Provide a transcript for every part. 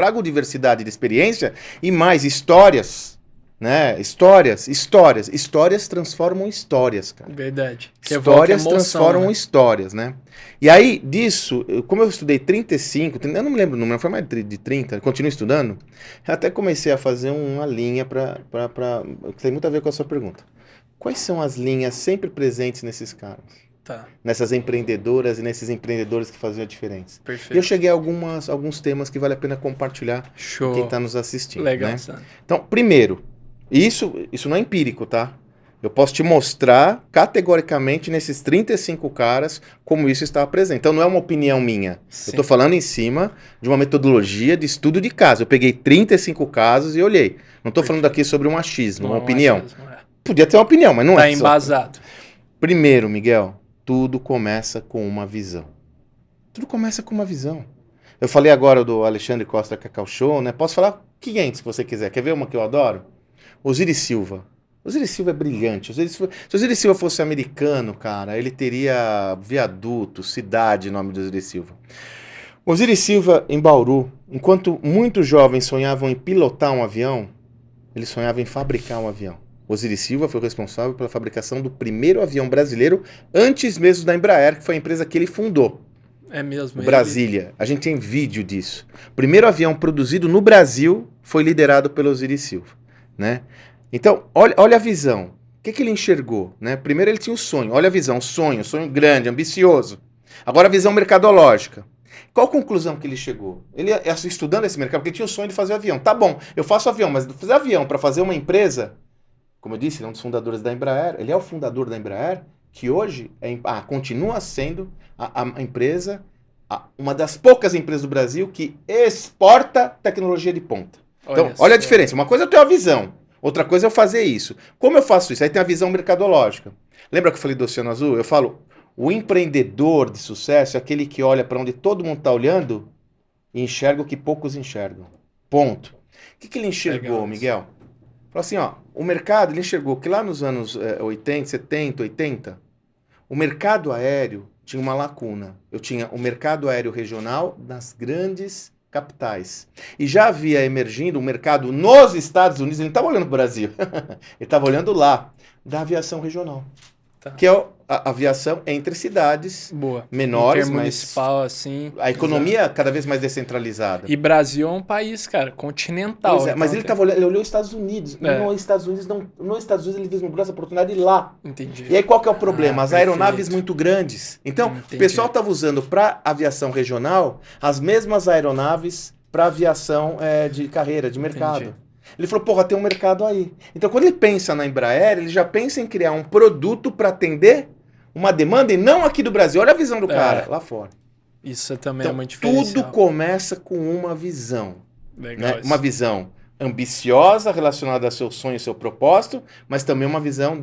Trago diversidade de experiência e mais histórias, né? Histórias transformam histórias, cara. Verdade. Que Histórias emoção, transformam né? histórias, né? E aí, disso, como eu estudei 35, eu não me lembro o número, foi mais de 30, eu continuo estudando, eu até comecei a fazer uma linha que tem muito a ver com a sua pergunta. Quais são as linhas sempre presentes nesses caras? Tá, Nessas empreendedoras e nesses empreendedores que faziam a diferença. E eu perfeito. cheguei a alguns temas que vale a pena compartilhar com quem Show. está nos assistindo, Legal, né? Sandro. Então, primeiro, isso não é empírico, tá? Eu posso te mostrar categoricamente nesses 35 caras como isso está presente. Então não é uma opinião minha. Eu estou Sim. falando em cima de uma metodologia de estudo de caso. Eu peguei 35 casos e olhei. Não estou falando aqui sobre um achismo, Não uma é um opinião. achismo, é. Podia ter uma opinião, mas não Tá é só. embasado. Primeiro, Miguel, tudo começa com uma visão. Tudo começa com uma visão. Eu falei agora do Alexandre Costa Cacau Show, né? Posso falar 500 se você quiser. Quer ver uma que eu adoro? Osiris Silva. Osiris Silva é brilhante. Se Osiris Silva fosse americano, cara, ele teria viaduto, cidade, nome do Osiris Silva. Osiris Silva, em Bauru, enquanto muitos jovens sonhavam em pilotar um avião, ele sonhava em fabricar um avião. Osiris Silva foi o responsável pela fabricação do primeiro avião brasileiro, antes mesmo da Embraer, que foi a empresa que ele fundou. É mesmo. O Brasília. A gente tem vídeo disso. O primeiro avião produzido no Brasil foi liderado pelo Osiris Silva, né? Então, olha a visão. O que ele enxergou, né? Primeiro ele tinha o sonho. Olha a visão, sonho grande, ambicioso. Agora a visão mercadológica. Qual a conclusão que ele chegou? Ele estudando esse mercado, porque ele tinha o sonho de fazer avião. Tá bom, eu faço avião, mas fazer avião para fazer uma empresa, como eu disse, ele é um dos fundadores da Embraer, ele é o fundador da Embraer, que hoje continua sendo a empresa, uma das poucas empresas do Brasil que exporta tecnologia de ponta. Então, olha a diferença. Uma coisa é eu ter uma visão, outra coisa é eu fazer isso. Como eu faço isso? Aí tem a visão mercadológica. Lembra que eu falei do Oceano Azul? Eu falo, o empreendedor de sucesso é aquele que olha para onde todo mundo está olhando e enxerga o que poucos enxergam. Ponto. O que ele enxergou, legal, Miguel? Falou assim, ó, o mercado, ele enxergou que lá nos anos 80, 70, 80, o mercado aéreo tinha uma lacuna. Eu tinha o mercado aéreo regional nas grandes capitais. E já havia emergindo um mercado nos Estados Unidos, ele não estava olhando para o Brasil, ele estava olhando lá, da aviação regional. Tá. Que é a aviação entre cidades menores, mas municipal, assim, a economia cada vez mais descentralizada. E Brasil é um país, cara, continental. Pois é, mas ele estava olhando, ele olhou os Estados Unidos. Nos Estados Unidos ele vislumbrou essa oportunidade lá. Entendi. E aí qual que é o problema? As aeronaves muito grandes. Então, o pessoal estava usando para aviação regional as mesmas aeronaves para aviação de carreira, de mercado. Entendi. Ele falou, porra, tem um mercado aí. Então, quando ele pensa na Embraer, ele já pensa em criar um produto para atender uma demanda e não aqui do Brasil. Olha a visão do cara, lá fora. Isso também então, é muito diferencial. Tudo começa com uma visão. Legal, né? Uma visão ambiciosa, relacionada ao seu sonho e seu propósito, mas também uma visão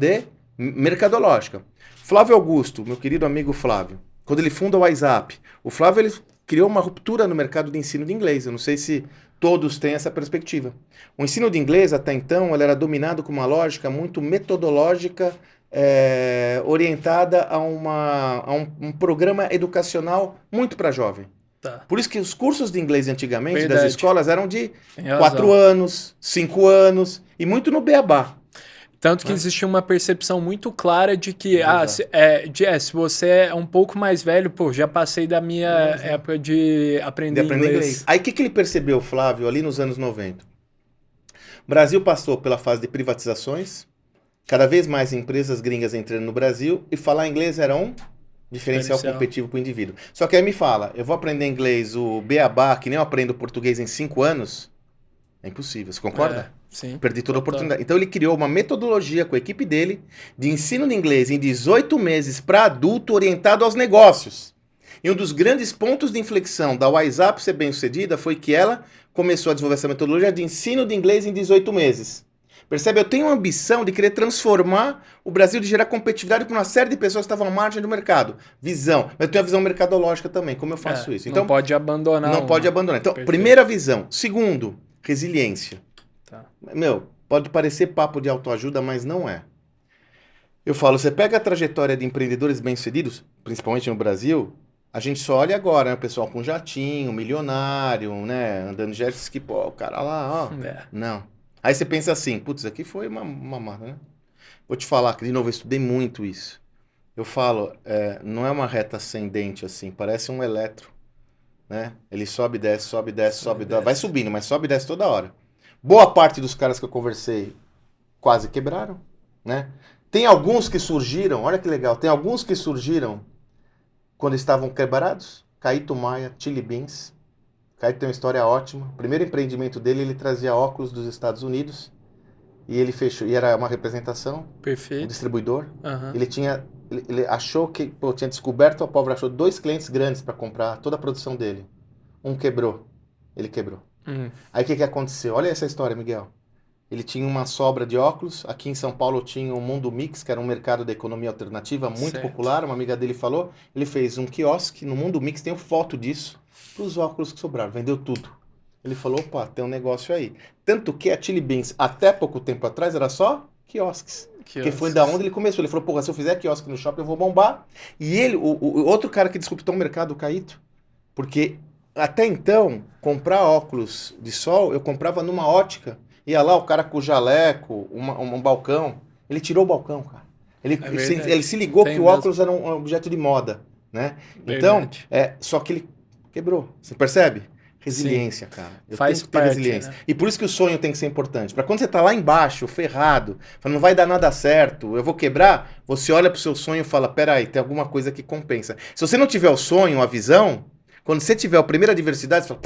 mercadológica. Flávio Augusto, meu querido amigo Flávio, quando ele funda o WhatsApp, o Flávio ele criou uma ruptura no mercado de ensino de inglês. Eu não sei se todos têm essa perspectiva. O ensino de inglês, até então, ele era dominado com uma lógica muito metodológica, orientada a um programa educacional muito para jovem. Tá. Por isso que os cursos de inglês antigamente das escolas eram de 4 anos, 5 anos, e muito no beabá. Tanto que existia uma percepção muito clara de que, se você é um pouco mais velho, pô, já passei da minha época de aprender inglês. Aí o que ele percebeu, Flávio, ali nos anos 90? O Brasil passou pela fase de privatizações, cada vez mais empresas gringas entrando no Brasil, e falar inglês era um diferencial competitivo para o indivíduo. Só que aí me fala, eu vou aprender inglês, o beabá, que nem eu aprendo português em 5 anos, é impossível, você concorda? Sim. Perdi toda a oportunidade. Então ele criou uma metodologia com a equipe dele de ensino de inglês em 18 meses para adulto orientado aos negócios. E um dos grandes pontos de inflexão da WhatsApp ser bem sucedida foi que ela começou a desenvolver essa metodologia de ensino de inglês em 18 meses. Percebe? Eu tenho a ambição de querer transformar o Brasil, de gerar competitividade para uma série de pessoas que estavam à margem do mercado. Visão. Mas eu tenho a visão mercadológica também. Como eu faço isso? Então, não pode abandonar. Não pode abandonar. Então, primeira visão. Segundo, resiliência. Tá. Pode parecer papo de autoajuda, mas não é. Eu falo, você pega a trajetória de empreendedores bem-sucedidos, principalmente no Brasil, A gente só olha agora, né? O pessoal com jatinho, milionário, né? Andando de jet ski, pô, o cara lá, ó. Não. Aí você pensa assim, putz, aqui foi uma mamada, né? Vou te falar que, de novo, eu estudei muito isso. Eu falo, não é uma reta ascendente assim, parece um eletro, né? Ele sobe, desce, sobe, desce, sobe, desce. Vai subindo, mas sobe e desce toda hora. Boa parte dos caras que eu conversei quase quebraram, né? Tem alguns que surgiram, olha que legal, tem alguns que surgiram quando estavam quebrados. Caíto Maia, Chili Beans. Caíto tem uma história ótima. O primeiro empreendimento dele, ele trazia óculos dos Estados Unidos e ele fechou, e era uma representação, Perfeito. Um distribuidor. Uhum. Ele achou que, pô, tinha descoberto, a pobre achou 2 clientes grandes para comprar toda a produção dele. Um quebrou, ele quebrou. Aí o que aconteceu? Olha essa história, Miguel. Ele tinha uma sobra de óculos. Aqui em São Paulo tinha o Mundo Mix, que era um mercado da economia alternativa muito popular. Uma amiga dele falou. Ele fez um quiosque no Mundo Mix, tem foto disso, para os óculos que sobraram. Vendeu tudo. Ele falou, opa, tem um negócio aí. Tanto que a Chili Beans, até pouco tempo atrás, era só quiosques. Que foi da onde ele começou. Ele falou, porra, se eu fizer quiosque no shopping, eu vou bombar. E ele, o outro cara que disruptou o mercado, o Caíto, porque até então, comprar óculos de sol, eu comprava numa ótica. Ia lá o cara com o jaleco, um balcão. Ele tirou o balcão, cara. Ele se ligou que o óculos era um objeto de moda, né? Então, só que ele quebrou. Você percebe? Resiliência, cara. Faz parte, resiliência. Né? E por isso que o sonho tem que ser importante. Para quando você tá lá embaixo, ferrado, falando, não vai dar nada certo, eu vou quebrar, você olha pro seu sonho e fala, peraí, tem alguma coisa que compensa. Se você não tiver o sonho, a visão, quando você tiver a primeira adversidade, você fala,